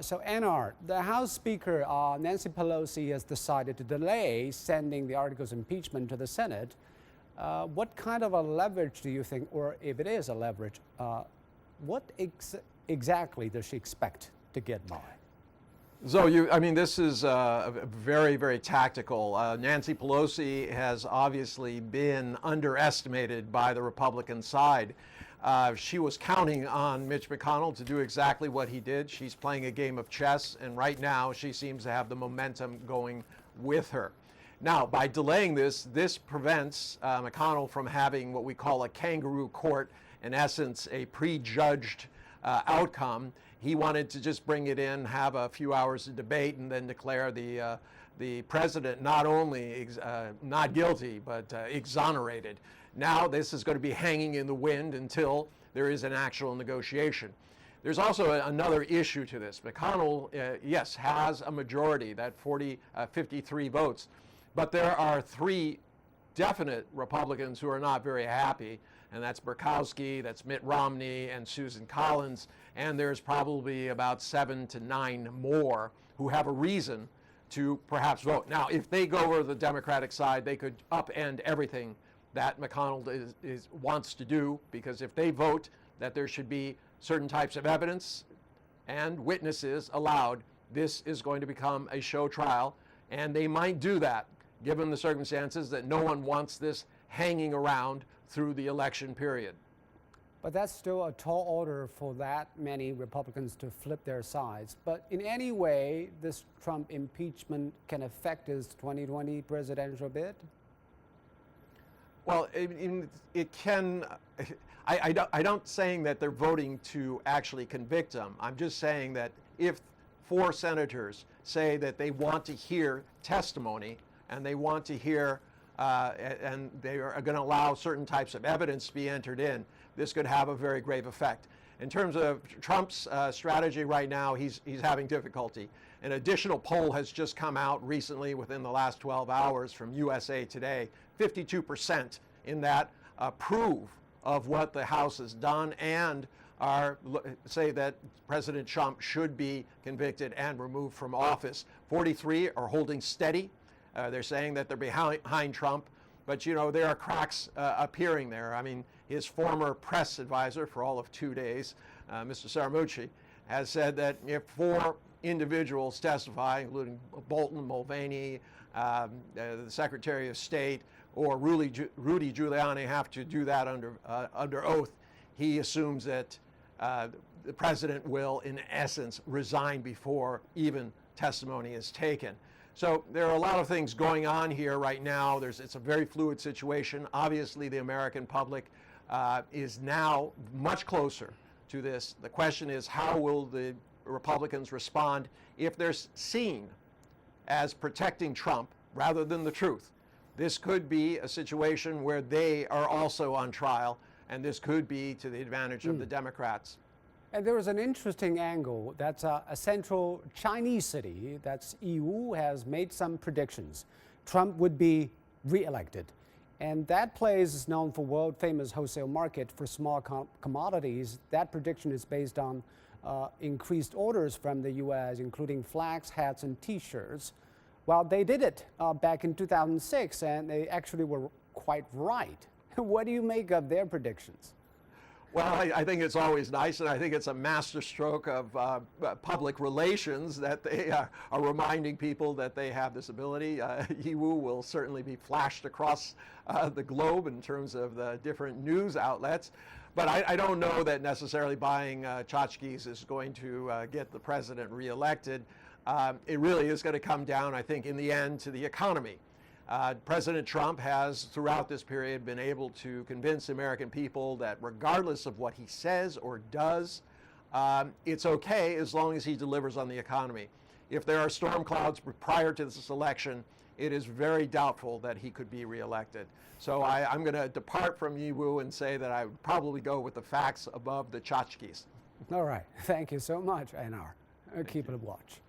So, Einar, the House Speaker, Nancy Pelosi, has decided to delay sending the articles of impeachment to the Senate. What kind of a leverage do you think, or if it is a leverage, what exactly does she expect to get by? So this is very, very tactical. Nancy Pelosi has obviously been underestimated by the Republican side. She was counting on Mitch McConnell to do exactly what he did. She's playing a game of chess, and right now she seems to have the momentum going with her. Now, by delaying this prevents McConnell from having what we call a kangaroo court, in essence, a prejudged outcome. He wanted to just bring it in, have a few hours of debate, and then declare the president not only not guilty, but exonerated. Now this is going to be hanging in the wind until there is an actual negotiation. There's also another issue to this. McConnell, yes, has a majority, that 53 votes, but there are three definite Republicans who are not very happy, and that's Murkowski, that's Mitt Romney, and Susan Collins, and there's probably about 7 to 9 more who have a reason to perhaps vote. Now, if they go over to the Democratic side, they could upend everything that McConnell wants to do, because if they vote that there should be certain types of evidence and witnesses allowed, this is going to become a show trial, and they might do that, given the circumstances that no one wants this hanging around through the election period. But that's still a tall order for that many Republicans to flip their sides. But in any way, this Trump impeachment can affect his 2020 presidential bid? Well, it can. I don't saying that they're voting to actually convict him. I'm just saying that if 4 senators say that they want to hear testimony and they want to hear and they are going to allow certain types of evidence to be entered in, this could have a very grave effect. In terms of Trump's strategy right now, he's having difficulty. An additional poll has just come out recently within the last 12 hours from USA Today. 52% in that approve of what the House has done and say that President Trump should be convicted and removed from office. 43 are holding steady. They're saying that they're behind Trump, but there are cracks appearing there. I mean, his former press advisor for all of 2 days, Mr. Scaramucci, has said that if 4 individuals testify, including Bolton, Mulvaney, the Secretary of State, or Rudy Giuliani, have to do that under oath, he assumes that the president will, in essence, resign before even testimony is taken. So there are a lot of things going on here right now. It's a very fluid situation. Obviously, the American public is now much closer to this. The question is, how will the Republicans respond if they're seen as protecting Trump rather than the truth? This could be a situation where they are also on trial, and this could be to the advantage of the Democrats. And there is an interesting angle. That's a central Chinese city, that's Yiwu, has made some predictions. Trump would be reelected. And that place is known for world-famous wholesale market for small commodities. That prediction is based on increased orders from the U.S., including flags, hats, and T-shirts. Well, they did it back in 2006, and they actually were quite right. What do you make of their predictions? Well, I think it's always nice, and I think it's a masterstroke of public relations that they are reminding people that they have this ability. Yiwu will certainly be flashed across the globe in terms of the different news outlets. But I don't know that necessarily buying tchotchkes is going to get the president reelected. It really is going to come down, I think, in the end, to the economy. President Trump has, throughout this period, been able to convince American people that regardless of what he says or does, it's okay as long as he delivers on the economy. If there are storm clouds prior to this election, it is very doubtful that he could be reelected. So I'm going to depart from Yiwu and say that I would probably go with the facts above the tchotchkes. All right. Thank you so much, Einar. Keep it a watch.